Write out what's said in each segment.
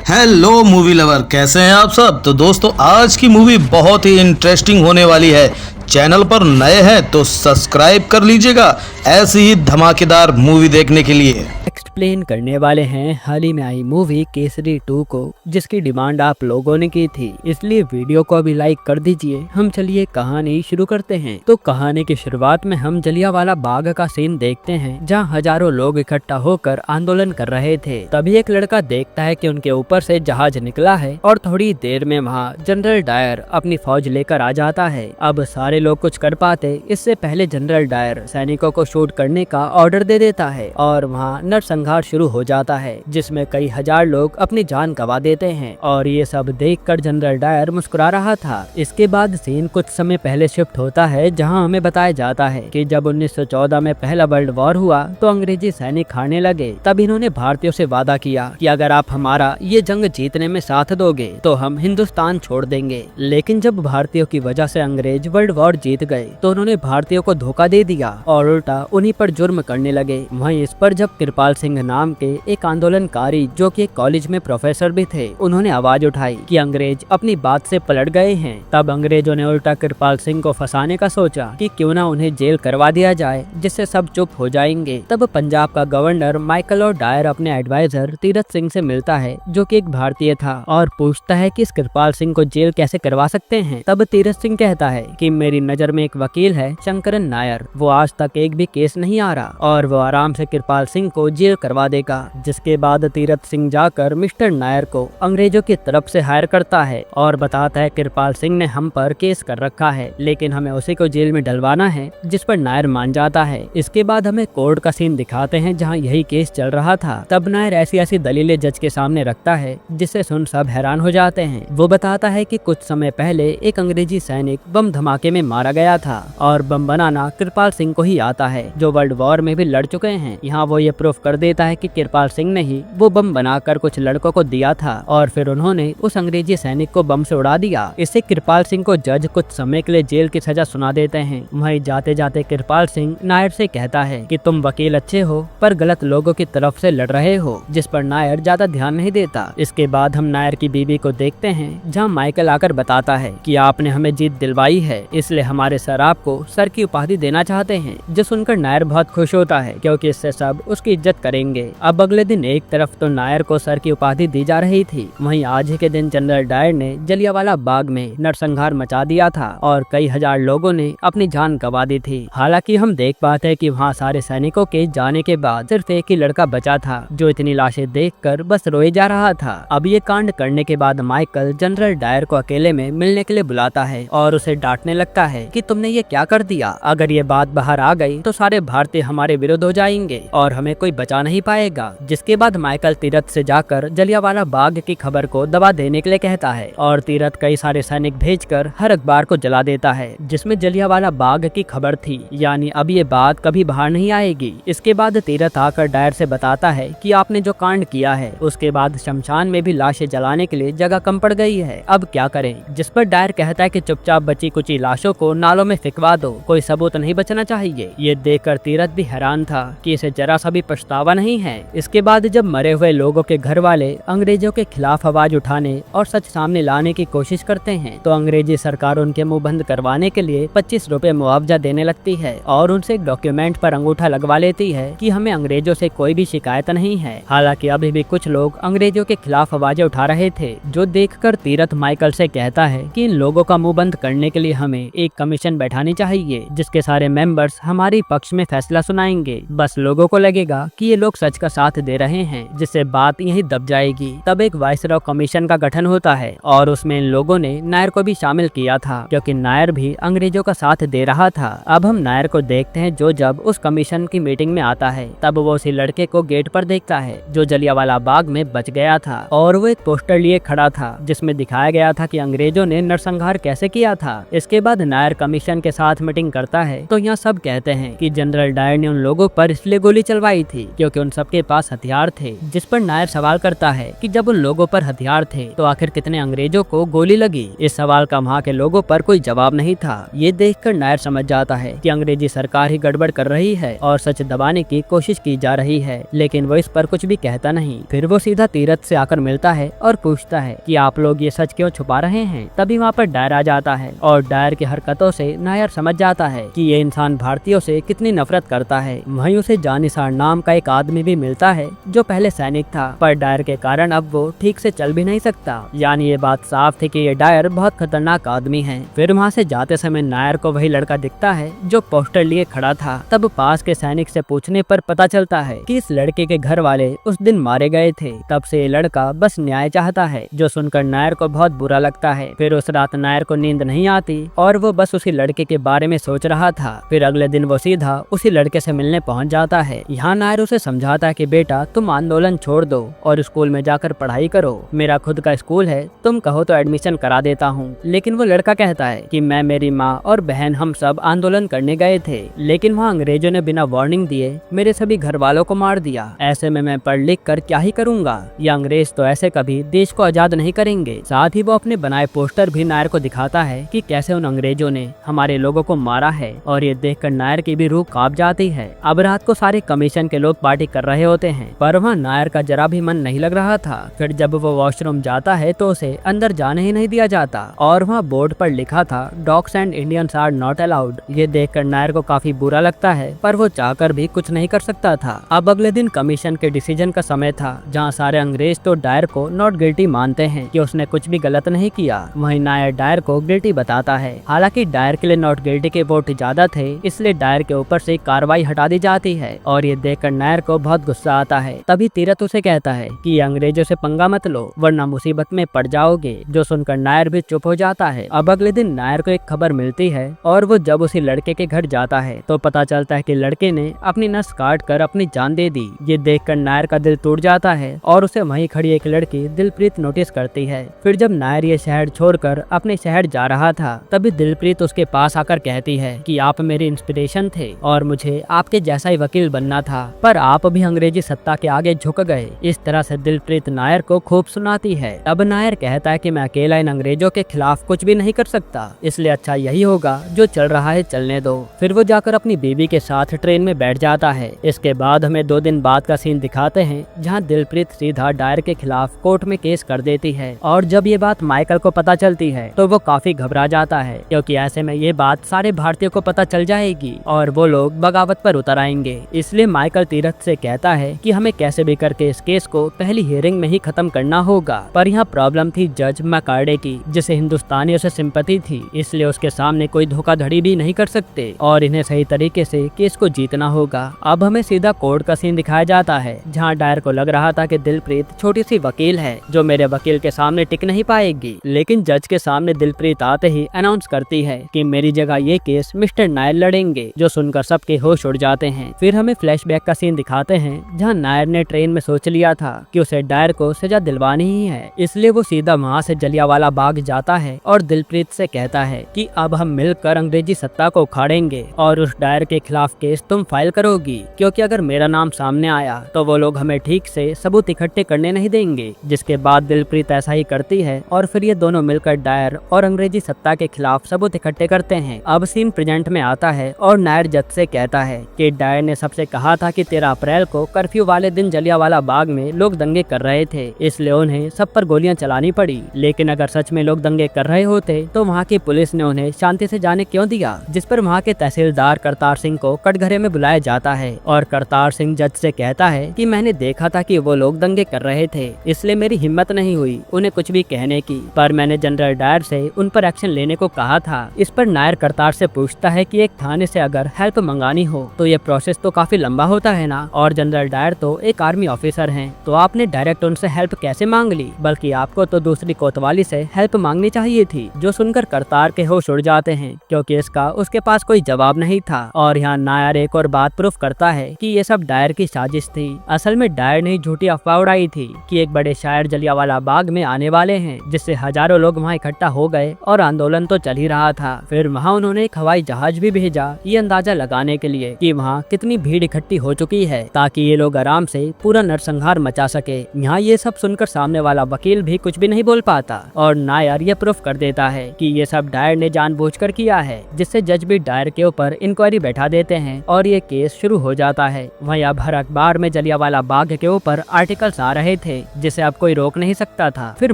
Hello movie lover, कैसे हैं आप सब। तो दोस्तों, आज की मूवी बहुत ही इंटरेस्टिंग होने वाली है। चैनल पर नए हैं तो सब्सक्राइब कर लीजिएगा ऐसी ही धमाकेदार मूवी देखने के लिए। एक्सप्लेन करने वाले हैं हाल ही में आई मूवी केसरी 2 को, जिसकी डिमांड आप लोगों ने की थी, इसलिए वीडियो को अभी लाइक कर दीजिए। हम चलिए कहानी शुरू करते हैं। तो कहानी की शुरुआत में हम जलियांवाला बाग का सीन देखते हैं, जहां हजारों लोग इकट्ठा होकर आंदोलन कर रहे थे। तभी एक लड़का देखता है कि उनके ऊपर से जहाज निकला है और थोड़ी देर में वहाँ जनरल डायर अपनी फौज लेकर आ जाता है। अब सारे लोग कुछ कर पाते इससे पहले जनरल डायर सैनिकों को शूट करने का ऑर्डर दे देता है और वहाँ नरसंहार शुरू हो जाता है, जिसमें कई हजार लोग अपनी जान गंवा देते हैं। और ये सब देखकर जनरल डायर मुस्कुरा रहा था। इसके बाद सीन कुछ समय पहले शिफ्ट होता है, जहां हमें बताया जाता है कि जब 1914 में पहला वर्ल्ड वॉर हुआ तो अंग्रेजी सैनिक हारने लगे। तब इन्होंने भारतीयों से वादा किया कि अगर आप हमारा ये जंग जीतने में साथ दोगे तो हम हिंदुस्तान छोड़ देंगे। लेकिन जब भारतीयों की वजह से अंग्रेज वर्ल्ड वॉर जीत गए तो उन्होंने भारतीयों को धोखा दे दिया और उल्टा उन्हीं पर जुर्म करने लगे। वहीं इस पर जब कृपाल सिंह नाम के एक आंदोलनकारी, जो कि एक कॉलेज में प्रोफेसर भी थे, उन्होंने आवाज उठाई कि अंग्रेज अपनी बात से पलट गए हैं। तब अंग्रेजों ने उल्टा कृपाल सिंह को फंसाने का सोचा कि क्यों ना उन्हें जेल करवा दिया जाए, जिससे सब चुप हो जाएंगे। तब पंजाब का गवर्नर माइकल और डायर अपने एडवाइजर तीरथ सिंह से मिलता है, जो कि एक भारतीय था, और पूछता है कि इस कृपाल सिंह को जेल कैसे करवा सकते हैं। तब तीरथ सिंह कहता है कि मेरी नजर में एक वकील है, शंकरन नायर, वो आज तक एक भी केस नहीं आ रहा और वो आराम से कृपाल सिंह को जेल करवा देगा। जिसके बाद तीरथ सिंह जाकर मिस्टर नायर को अंग्रेजों की तरफ से हायर करता है और बताता है कृपाल सिंह ने हम पर केस कर रखा है, लेकिन हमें उसी को जेल में डलवाना है, जिस पर नायर मान जाता है। इसके बाद हमें कोर्ट का सीन दिखाते हैं, जहां यही केस चल रहा था। तब नायर ऐसी ऐसी दलीलें जज के सामने रखता है, जिससे सुन सब हैरान हो जाते हैं। वो बताता है कि कुछ समय पहले एक अंग्रेजी सैनिक बम धमाके में मारा गया था और बम बनाना कृपाल सिंह को ही आता है, जो वर्ल्ड वॉर में भी लड़ चुके हैं। यहाँ वो ये प्रूफ कर देता है कि कृपाल सिंह ने ही वो बम बनाकर कुछ लड़कों को दिया था और फिर उन्होंने उस अंग्रेजी सैनिक को बम से उड़ा दिया। इससे कृपाल सिंह को जज कुछ समय के लिए जेल की सजा सुना देते हैं। वहीं जाते जाते कृपाल सिंह नायर से कहता है कि तुम वकील अच्छे हो पर गलत लोगों की तरफ से लड़ रहे हो, जिस पर नायर ज्यादा ध्यान नहीं देता। इसके बाद हम नायर की बीवी को देखते हैं, जहाँ माइकल आकर बताता है कि आपने हमें जीत दिलवाई है, इसलिए हमारे सर आपको सर की उपाधि देना चाहते हैं। जो सुनकर नायर बहुत खुश होता है, क्योंकि इससे सब उसकी इज्जत करेंगे। अब अगले दिन एक तरफ तो नायर को सर की उपाधि दी जा रही थी, वहीं आज ही के दिन जनरल डायर ने जलियांवाला बाग में नरसंहार मचा दिया था और कई हजार लोगों ने अपनी जान गंवा दी थी। हालांकि हम देख पाते हैं कि वहाँ सारे सैनिकों के जाने के बाद सिर्फ एक ही लड़का बचा था, जो इतनी लाशें देखकर बस रोए जा रहा था। अब ये कांड करने के बाद माइकल जनरल डायर को अकेले में मिलने के लिए बुलाता है और उसे डांटने लगता है कि तुमने ये क्या कर दिया। अगर ये बात बाहर आ गई तो सारे भारतीय हमारे विरुद्ध हो जाएंगे और हमें कोई बचा नहीं पाएगा। जिसके बाद माइकल तीरथ से जाकर जलियांवाला बाग की खबर को दबा देने के लिए कहता है और तीरथ कई सारे सैनिक भेजकर हर अखबार को जला देता है, जिसमें जलियांवाला बाग की खबर थी। यानी अब ये बात कभी बाहर नहीं आएगी। इसके बाद तीरथ आकर डायर से बताता है कि आपने जो कांड किया है उसके बाद शमशान में भी लाशें जलाने के लिए जगह कम पड़ गई है, अब क्या करें। जिस पर डायर कहता है कि चुपचाप बची कुची लाशों को नालों में फिकवा दो, कोई सबूत नहीं बचना चाहिए। ये देखकर तीरथ भी हैरान था कि इसे जरा सा भी पछतावा नहीं है। इसके बाद जब मरे हुए लोगों के घर वाले अंग्रेजों के खिलाफ आवाज उठाने और सच सामने लाने की कोशिश करते हैं, तो अंग्रेजी सरकार उनके मुंह बंद करवाने के लिए 25 रुपए मुआवजा देने लगती है और उनसे एक डॉक्यूमेंट पर अंगूठा लगवा लेती है कि हमें अंग्रेजों से कोई भी शिकायत नहीं है। हालांकि अभी भी कुछ लोग अंग्रेजों के खिलाफ आवाजें उठा रहे थे, जो देखकर तीरथ माइकल से कहता है कि इन लोगों का मुंह बंद करने के लिए हमें एक कमीशन बैठानी चाहिए, जिसके सारे मेंबर्स हमारी पक्ष में फैसला सुनाएंगे। बस लोगों को लगेगा कि ये लोग सच का साथ दे रहे हैं, जिससे बात यहीं दब जाएगी। तब एक वाइसरॉय कमीशन का गठन होता है और उसमें इन लोगों ने नायर को भी शामिल किया था, क्योंकि नायर भी अंग्रेजों का साथ दे रहा था। अब हम नायर को देखते हैं, जो जब उस कमीशन की मीटिंग में आता है तब वो उसी लड़के को गेट पर देखता है जो जलियांवाला बाग में बच गया था, और वो एक पोस्टर लिए खड़ा था जिसमें दिखाया गया था कि अंग्रेजों ने नरसंहार कैसे किया था। इसके बाद नायर कमीशन के साथ मीटिंग करता है, तो यहाँ सब कहते हैं कि जनरल डायर ने उन लोगों पर इसलिए गोली चलवाई थी क्योंकि क्योंकि उन सबके पास हथियार थे। जिस पर नायर सवाल करता है कि जब उन लोगों पर हथियार थे तो आखिर कितने अंग्रेजों को गोली लगी। इस सवाल का वहाँ के लोगों पर कोई जवाब नहीं था। ये देखकर नायर समझ जाता है कि अंग्रेजी सरकार ही गड़बड़ कर रही है और सच दबाने की कोशिश की जा रही है, लेकिन वो इस पर कुछ भी कहता नहीं। फिर वो सीधा तीरथ से आकर मिलता है और पूछता है कि आप लोग ये सच क्यों छुपा रहे हैं। तभी वहाँ पर डायर आ जाता है और डायर की हरकतों से नायर समझ जाता है कि ये इंसान भारतीयों से कितनी नफरत करता है। वहीं उसे जानिसार नाम का एक आदमी भी मिलता है जो पहले सैनिक था, पर डायर के कारण अब वो ठीक से चल भी नहीं सकता। यानी ये बात साफ थी कि ये डायर बहुत खतरनाक आदमी है। फिर वहाँ से जाते समय नायर को वही लड़का दिखता है जो पोस्टर लिए खड़ा था। तब पास के सैनिक से पूछने पर पता चलता है कि इस लड़के के घर वाले उस दिन मारे गए थे। तब से ये लड़का बस न्याय चाहता है, जो सुनकर नायर को बहुत बुरा लगता है। फिर उस रात नायर को नींद नहीं आती और वो बस उसी लड़के के बारे में सोच रहा था। फिर अगले दिन वो सीधा उसी लड़के से मिलने पहुंच जाता है। यहाँ नायर उसे समझाता है कि बेटा तुम आंदोलन छोड़ दो और स्कूल में जाकर पढ़ाई करो, मेरा खुद का स्कूल है, तुम कहो तो एडमिशन करा देता हूँ। लेकिन वो लड़का कहता है कि मैं, मेरी माँ और बहन हम सब आंदोलन करने गए थे, लेकिन वहाँ अंग्रेजों ने बिना वार्निंग दिए मेरे सभी घर वालों को मार दिया। ऐसे में मैं पढ़ लिख कर क्या ही करूँगा। ये अंग्रेज तो ऐसे कभी देश को आजाद नहीं करेंगे। साथ ही वो अपने बनाए पोस्टर भी नायर को दिखाता है कि कैसे उन अंग्रेजों ने हमारे लोगों को मारा है, और ये देखकर नायर की भी रूह कांप जाती है। अब रात को सारे कमीशन के लोग पार्टी कर रहे होते हैं, पर वहाँ नायर का जरा भी मन नहीं लग रहा था। फिर जब वो वॉशरूम जाता है तो उसे अंदर जाने ही नहीं दिया जाता और वहाँ बोर्ड पर लिखा था dogs and Indians are not allowed. ये देखकर नायर को काफी बुरा लगता है, पर वो चाहकर भी कुछ नहीं कर सकता था। अब अगले दिन कमीशन के डिसीजन का समय था, जहाँ सारे अंग्रेज तो डायर को नॉट गिल्टी मानते हैं कि उसने कुछ भी गलत नहीं किया। वहीं नायर डायर को गिल्टी बताता है। हालांकि डायर के लिए नॉट गिल्टी के वोट ज्यादा थे, इसलिए डायर के ऊपर से कार्रवाई हटा दी जाती है और ये देखकर नायर को बहुत गुस्सा आता है। तभी तीरथ उसे कहता है कि ये अंग्रेजों से पंगा मत लो वरना मुसीबत में पड़ जाओगे, जो सुनकर नायर भी चुप हो जाता है। अब अगले दिन नायर को एक खबर मिलती है और वो जब उसी लड़के के घर जाता है तो पता चलता है कि लड़के ने अपनी नस काट कर अपनी जान दे दी। ये देखकर नायर का दिल टूट जाता है और उसे वहीं खड़ी एक लड़की दिलप्रीत नोटिस करती है। फिर जब नायर ये शहर छोड़कर अपने शहर जा रहा था, तभी दिलप्रीत उसके पास आकर कहती है कि आप मेरी इंस्पिरेशन थे और मुझे आपके जैसा ही वकील बनना था, पर आप भी अंग्रेजी सत्ता के आगे झुक गए। इस तरह से दिलप्रीत नायर को खूब सुनाती है। अब नायर कहता है कि मैं अकेला इन अंग्रेजों के खिलाफ कुछ भी नहीं कर सकता, इसलिए अच्छा यही होगा जो चल रहा है चलने दो। फिर वो जाकर अपनी बीवी के साथ ट्रेन में बैठ जाता है। इसके बाद हमें 2 दिन बाद का सीन दिखाते हैं, जहाँ दिलप्रीत सीधा डायर के खिलाफ कोर्ट में केस कर देती है। और जब ये बात माइकल को पता चलती है तो वो काफी घबरा जाता है, क्योंकि ऐसे में ये बात सारे भारतीयों को पता चल जाएगी और वो लोग बगावत पर उतर आएंगे। इसलिए माइकल तीरथ से कहता है कि हमें कैसे भी करके इस केस को पहली हियरिंग में ही खत्म करना होगा। पर यहाँ प्रॉब्लम थी जज मैकार्डे की, जिसे हिंदुस्तानियों से सिंपैथी थी, इसलिए उसके सामने कोई धोखाधड़ी भी नहीं कर सकते और इन्हें सही तरीके से केस को जीतना होगा। अब हमें सीधा कोर्ट का सीन दिखाया जाता है, जहाँ डायर को लग रहा था कि दिलप्रीत छोटी सी वकील है जो मेरे वकील के सामने टिक नहीं पाएगी, लेकिन जज के सामने दिलप्रीत आते ही अनाउंस करती है कि मेरी जगह ये केस मिस्टर नायर लड़ेंगे, जो सुनकर सबके होश उड़ जाते हैं। फिर हमें फ्लैशबैक का सीन दिखाते हैं, जहाँ नायर ने ट्रेन में सोच लिया था कि उसे डायर को सजा दिलवानी ही है, इसलिए वो सीधा वहाँ से जलियांवाला बाग जाता है और दिलप्रीत से कहता है कि अब हम मिलकर अंग्रेजी सत्ता को उखाड़ेंगे और उस डायर के खिलाफ केस तुम फाइल करोगी, क्योंकि अगर मेरा नाम सामने आया तो वो लोग हमें ठीक से सबूत इकट्ठे करने नहीं देंगे। जिसके बाद दिलप्रीत ऐसा ही करती है और फिर ये दोनों मिलकर डायर और अंग्रेजी सत्ता के खिलाफ सबूत इकट्ठे करते हैं। अब सीन प्रेजेंट में आता है और नायर जज से कहता है कि डायर ने सबसे कहा था कि 13 अप्रैल को कर्फ्यू वाले दिन जलियांवाला बाग में लोग दंगे कर रहे थे, इसलिए उन्हें सब पर गोलियां चलानी पड़ी। लेकिन अगर सच में लोग दंगे कर रहे होते तो वहाँ की पुलिस ने उन्हें शांति से जाने क्यों दिया। जिस पर वहाँ के तहसीलदार करतार सिंह को कटघरे में बुलाया जाता है और करतार सिंह जज से कहता है कि मैंने देखा था कि वो लोग दंगे कर रहे थे, इसलिए मेरी हिम्मत नहीं हुई उन्हें कुछ भी कहने की, पर मैंने जनरल डायर से उन पर एक्शन लेने को कहा था। इस पर नायर करतार से पूछता है कि एक थाने से अगर हेल्प मंगानी हो तो ये प्रोसेस तो काफी लंबा होता है ना, और जनरल डायर तो एक आर्मी ऑफिसर हैं, तो आपने डायरेक्ट उनसे हेल्प कैसे मांग ली, बल्कि आपको तो दूसरी कोतवाली से हेल्प मांगनी चाहिए थी। जो सुनकर करतार के होश उड़ जाते हैं, क्योंकि इसका उसके पास कोई जवाब नहीं था। और यहाँ नायर एक और बात प्रूफ करता है कि ये सब डायर की साजिश थी। असल में डायर ने झूठी अफवाह उड़ाई थी कि एक बड़े शायर जलियांवाला बाग में आने वाले हैं, जिससे हजारों लोग वहाँ इकट्ठा हो गए और आंदोलन तो चल ही रहा था। फिर वहाँ उन्होंने एक हवाई जहाज भी भेजा, ये अंदाजा लगाने के लिए कि वहाँ कितनी भीड़ इकट्ठी हो चुकी है। ताकि ये लोग आराम से पूरा नरसंहार मचा सके। यहाँ ये सब सुनकर सामने वाला वकील भी कुछ भी नहीं बोल पाता और नायर ये प्रूफ कर देता है कि ये सब डायर ने जानबूझकर किया है, जिससे जज भी डायर के ऊपर इंक्वायरी बैठा देते हैं और ये केस शुरू हो जाता है। वहीं अब हर अखबार में जलियांवाला बाग के ऊपर आर्टिकल्स आ रहे थे जिसे अब कोई रोक नहीं सकता था। फिर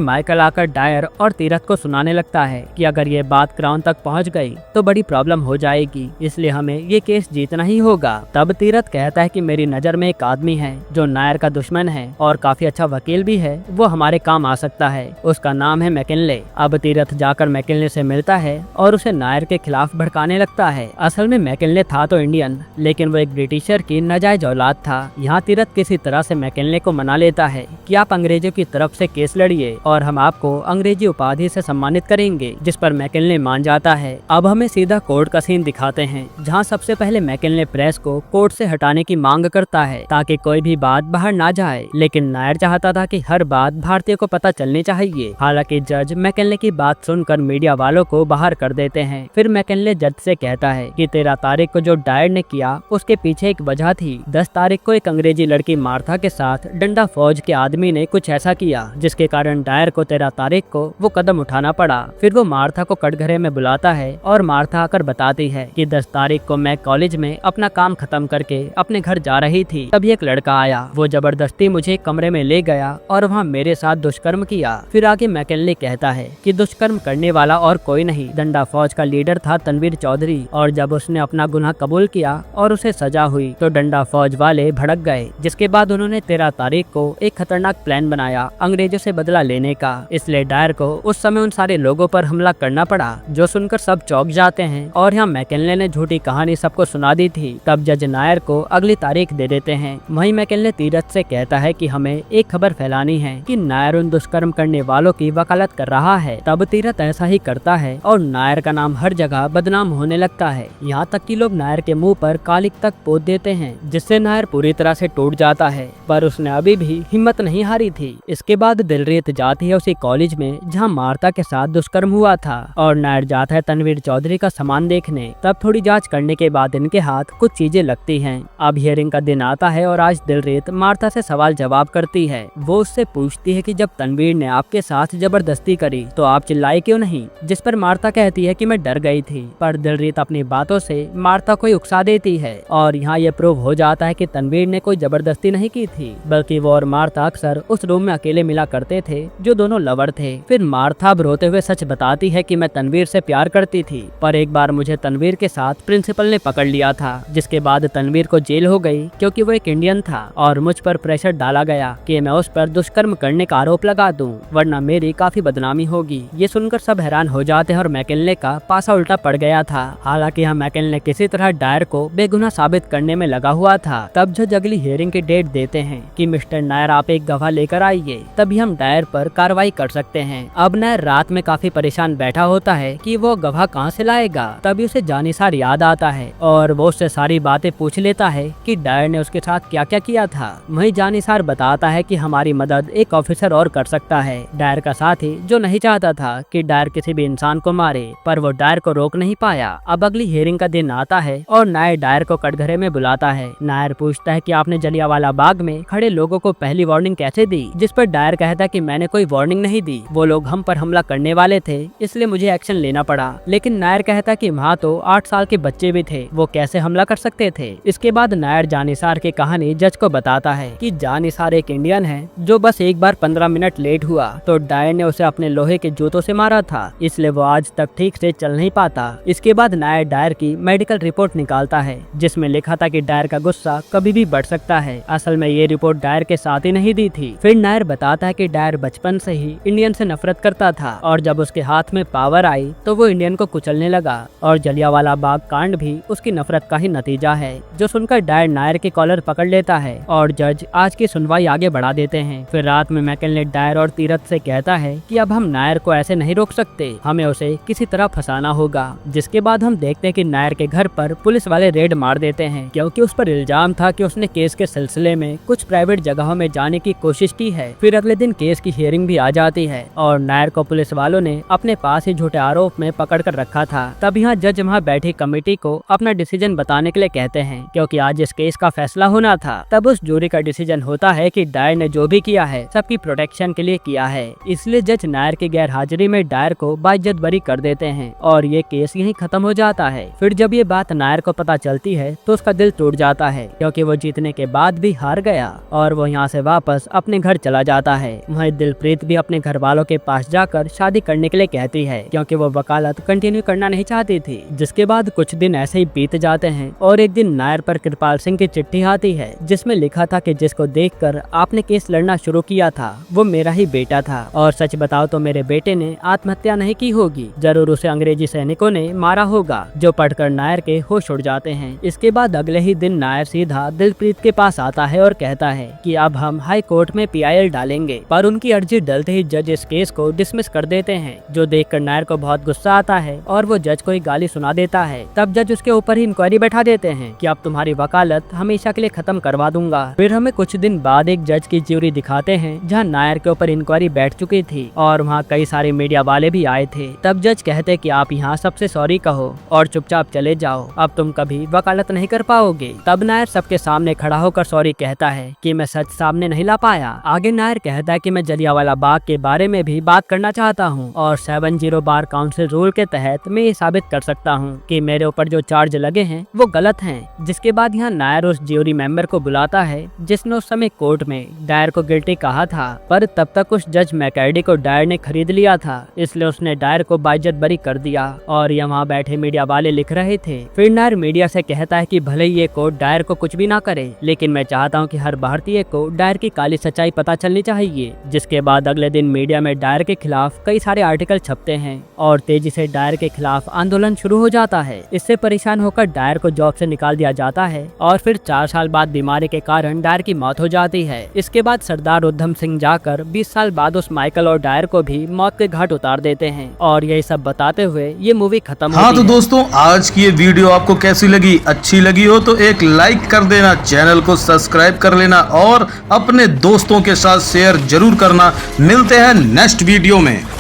माइकल आकर डायर और तीरथ को सुनाने लगता है कि अगर ये बात क्राउन तक पहुंच गई तो बड़ी प्रॉब्लम हो जाएगी, इसलिए हमें ये केस जीतना ही होगा। तब तीरथ कहता है कि मेरी नजर में एक आदमी है जो नायर का दुश्मन है और काफी अच्छा वकील भी है, वो हमारे काम आ सकता है, उसका नाम है मैकिनले। अब तीरथ जाकर मैकिनले से मिलता है और उसे नायर के खिलाफ भड़काने लगता है। असल में मैकिनले था तो इंडियन, लेकिन वो एक ब्रिटिशर की नाजायज औलाद था। यहाँ तीरथ किसी तरह से मैकिनले को मना लेता है कि आप अंग्रेजों की तरफ से केस लड़िए और हम आपको अंग्रेजी उपाधि से सम्मानित करेंगे, जिस पर मैकिनले मान जाता है। अब हमें सीधा कोर्ट का सीन दिखाते हैं, जहाँ सबसे पहले मैकिनले प्रेस को कोर्ट से हटाने की मांग करता है ताकि कोई भी बात बाहर ना जाए, लेकिन नायर चाहता था कि हर बात भारतीय को पता चलनी चाहिए। हालांकि जज मैकिनले की बात सुनकर मीडिया वालों को बाहर कर देते हैं। फिर मैकिनले जज से कहता है कि 13 तारीख को जो डायर ने किया उसके पीछे एक वजह थी। 10 तारीख को एक अंग्रेजी लड़की मार्था के साथ डंडा फौज के आदमी ने कुछ ऐसा किया जिसके कारण डायर को 13 तारीख को वो कदम उठाना पड़ा। फिर वो मार्था को कटघरे में बुलाता है और मार्था आकर बताती है कि 10 तारीख को मैं कॉलेज में अपना काम खत्म करके अपने घर जा रही थी, तभी एक लड़का आया, वो जबरदस्ती मुझे कमरे में ले गया और वहाँ मेरे साथ दुष्कर्म किया। फिर आगे मैकिनले कहता है कि दुष्कर्म करने वाला और कोई नहीं, डंडा फौज का लीडर था तनवीर चौधरी, और जब उसने अपना गुनाह कबूल किया और उसे सजा हुई तो डंडा फौज वाले भड़क गए, जिसके बाद उन्होंने 13 तारीख को एक खतरनाक प्लान बनाया अंग्रेजों से बदला लेने का। इसलिए डायर को उस समय उन सारे लोगों पर हमला करना पड़ा, जो सुनकर सब चौंक जाते हैं। और यहाँ मैकिनले ने झूठी कहानी सबको सुना दी थी। तब जज नायर को अगली तारीख दे देते हैं। वहीं मैकिनले तीरथ से कहता है कि हमें एक खबर फैलानी है कि नायर उन दुष्कर्म करने वालों की वकालत कर रहा है। तब तीरथ ऐसा ही करता है और नायर का नाम हर जगह बदनाम होने लगता है, यहाँ तक कि लोग नायर के मुंह पर कालिक तक पोत देते हैं, जिससे नायर पूरी तरह से टूट जाता है। पर उसने अभी भी हिम्मत नहीं हारी थी। इसके बाद दिलरीत जाती है उसी कॉलेज में जहाँ मार्था के साथ दुष्कर्म हुआ था और नायर जाता है तनवीर चौधरी का सामान देखने। तब थोड़ी जांच करने के बाद इनके हाथ कुछ चीजें लगती हैं। अब हियरिंग का दिन आता है और आज दिलरीत मार्था से सवाल जवाब करती है। वो उससे पूछती है कि जब तनवीर ने आपके साथ जबरदस्ती करी तो आप चिल्लाए क्यों नहीं, जिस पर मार्था कहती है कि मैं डर गई थी। पर दिलरीत अपनी बातों से मार्था को उकसा देती है और यहाँ ये प्रूव हो जाता है कि तनवीर ने कोई जबरदस्ती नहीं की थी, बल्कि वो और मार्था अक्सर उस रूम में अकेले मिला करते थे जो दोनों लवर थे। फिर मार्था अब रोते हुए सच बताती है कि मैं तनवीर से प्यार करती थी, पर एक बार मुझे तनवीर के साथ प्रिंसिपल ने पकड़ लिया था, जिसके बाद तनवीर को जेल हो गई क्योंकि वो एक इंडियन था और मुझ पर प्रेशर डाला गया कि मैं उस पर दुष्कर्म करने का आरोप लगा दूं, वरना मेरी काफी बदनामी होगी। ये सुनकर सब हैरान हो जाते हैं और मैकिनले का पासा उल्टा पड़ गया था। हालांकि हम मैकिनले किसी तरह डायर को बेगुनाह साबित करने में लगा हुआ था। तब जज अगली हियरिंग की डेट देते हैं कि मिस्टर नायर आप एक गवाह लेकर आइए, तभी हम डायर पर कार्रवाई कर सकते हैं। अब नायर रात में काफी परेशान बैठा होता है कि वो गवाह कहाँ से लाएगा। तभी उसे जानिसार याद आता है और वो उससे सारी बातें पूछ लेता है कि डायर ने उसके साथ क्या क्या किया था। वहीं जानिसार बताता है कि हमारी मदद एक ऑफिसर और कर सकता है, डायर का साथी, जो नहीं चाहता था कि डायर किसी भी इंसान को मारे, पर वो डायर को रोक नहीं पाया। अब अगली हियरिंग का दिन आता है और नायर डायर को कटघरे में बुलाता है। नायर पूछता है कि आपने जलियांवाला बाग में खड़े लोगों को पहली वार्निंग कैसे दी, जिस पर डायर कहता है कि मैंने कोई वार्निंग नहीं दी, वो लोग हम पर हमला करने वाले थे, इसलिए मुझे एक्शन लेना पड़ा। लेकिन नायर कहता कि वहाँ तो 8 साल के बच्चे भी थे, वो कैसे हमला कर सकते थे। इसके बाद नायर जानिसार की कहानी जज को बताता है कि जानिसार एक इंडियन है जो बस एक बार 15 मिनट लेट हुआ तो डायर ने उसे अपने लोहे के जूतों से मारा था, इसलिए वो आज तक ठीक से चल नहीं पाता। इसके बाद नायर डायर की मेडिकल रिपोर्ट निकालता है जिसमें लिखा था कि डायर का गुस्सा कभी भी बढ़ सकता है। असल में ये रिपोर्ट डायर के साथ ही नहीं दी थी। फिर नायर बताता है कि डायर बचपन से ही इंडियन से नफरत करता था और जब उसके हाथ में पावर आई तो वो इंडियन को कुचलने लगा और जलियांवाला बाग कांड भी उसकी नफरत का ही नतीजा है। जो सुनकर डायर नायर के कॉलर पकड़ लेता है और जज आज की सुनवाई आगे बढ़ा देते हैं। फिर रात में मैकिनले डायर और तीरथ से कहता है कि अब हम नायर को ऐसे नहीं रोक सकते, हमें उसे किसी तरह फंसाना होगा। जिसके बाद हम देखते हैं कि नायर के घर पर पुलिस वाले रेड मार देते हैं क्योंकि उस पर इल्जाम था कि उसने केस के सिलसिले में कुछ प्राइवेट जगहों में जाने की कोशिश की है। फिर अगले दिन केस की हियरिंग भी आ जाती है और नायर को पुलिस वालों ने अपने पास ही झूठे आरोप में पकड़ कर रखा था। तब यहाँ जज वहाँ बैठी कमेटी को अपना डिसीजन बताने के लिए कहते हैं क्योंकि आज इस केस का फैसला होना था। तब उस जूरी का डिसीजन होता है कि डायर ने जो भी किया है सबकी प्रोटेक्शन के लिए किया है, इसलिए जज नायर की गैर हाजिरी में डायर को बाइज्जत बरी कर देते हैं और ये केस यहीं खत्म हो जाता है। फिर जब ये बात नायर को पता चलती है तो उसका दिल टूट जाता है, क्योंकि वो जीतने के बाद भी हार गया और वो यहाँ से वापस अपने घर चला जाता है। वहीं दिलप्रीत भी अपने घर वालों के पास जाकर शादी करने के लिए कहती है, क्योंकि वो वकालत कंटिन्यू करना नहीं चाहती थी। जिसके बाद कुछ दिन ऐसे ही बीत जाते हैं और एक दिन नायर पर कृपाल सिंह की चिट्ठी आती है, जिसमें लिखा था कि जिसको देखकर आपने केस लड़ना शुरू किया था वो मेरा ही बेटा था, और सच बताओ तो मेरे बेटे ने आत्महत्या नहीं की होगी, जरूर उसे अंग्रेजी सैनिकों ने मारा होगा। जो पढ़कर नायर के होश उड़ जाते हैं। इसके बाद अगले ही दिन नायर सीधा दिलप्रीत के पास आता है और कहता है कि अब हम हाई कोर्ट में PIL डालेंगे, पर उनकी अर्जी डलते ही जज इस केस को डिसमिस कर देते हैं, जो देखकर नायर को बहुत गुस्सा आता है और वो जज को ही गाली सुना देता है। तब जज उसके ऊपर ही इंक्वायरी बैठा देते हैं कि अब तुम्हारी वकालत हमेशा के लिए खत्म करवा दूंगा। फिर हमें कुछ दिन बाद एक जज की ज्यूरी दिखाते हैं, जहाँ नायर के ऊपर इंक्वायरी बैठ चुकी थी और वहाँ कई सारे मीडिया वाले भी आए थे। तब जज कहते कि आप यहाँ सबसे सॉरी कहो और चुपचाप चले जाओ, अब तुम कभी वकालत नहीं कर पाओगे। तब नायर सबके सामने खड़ा होकर सॉरी कहता है कि मैं सच सामने नहीं ला पाया। आगे नायर कहता है कि मैं जलियांवाला बाग के बारे में भी बात करना चाहता हूँ और 70 बार काउंसिल रूल के तहत मैं ये साबित कर सकता हूँ कि मेरे ऊपर जो चार्ज लगे हैं वो गलत हैं। जिसके बाद यहाँ नायर उस ज्यूरी मेंबर को बुलाता है जिसने उस समय कोर्ट में डायर को गिल्टी कहा था, पर तब तक उस जज मैकर्डी को डायर ने खरीद लिया था, इसलिए उसने डायर को बाइज्जत बरी कर दिया। और यहाँ बैठे मीडिया वाले लिख रहे थे। फिर नायर मीडिया से कहता है कि भले ही ये कोर्ट डायर को कुछ भी ना करे, लेकिन मैं चाहता हूँ कि हर भारतीय को डायर की काली सच्चाई पता चलनी चाहिए। जिसके बाद अगले दिन मीडिया में डायर के खिलाफ कई सारे आर्टिकल छपते हैं और तेजी से डायर के खिलाफ आंदोलन शुरू हो जाता है। इससे परेशान होकर डायर को जॉब से निकाल दिया जाता है और फिर 4 साल बाद बीमारी के कारण डायर की मौत हो जाती है। इसके बाद सरदार उधम सिंह जाकर 20 साल बाद उस माइकल और डायर को भी मौत के घाट उतार देते हैं और यही सब बताते हुए ये मूवी खत्म हाँ होती तो है। दोस्तों, आज की ये वीडियो आपको कैसी लगी? अच्छी लगी हो तो एक लाइक कर देना, चैनल को सब्सक्राइब कर लेना और अपने दोस्तों के साथ शेयर जरूर करना। मिलते हैं नेक्स्ट वीडियो में।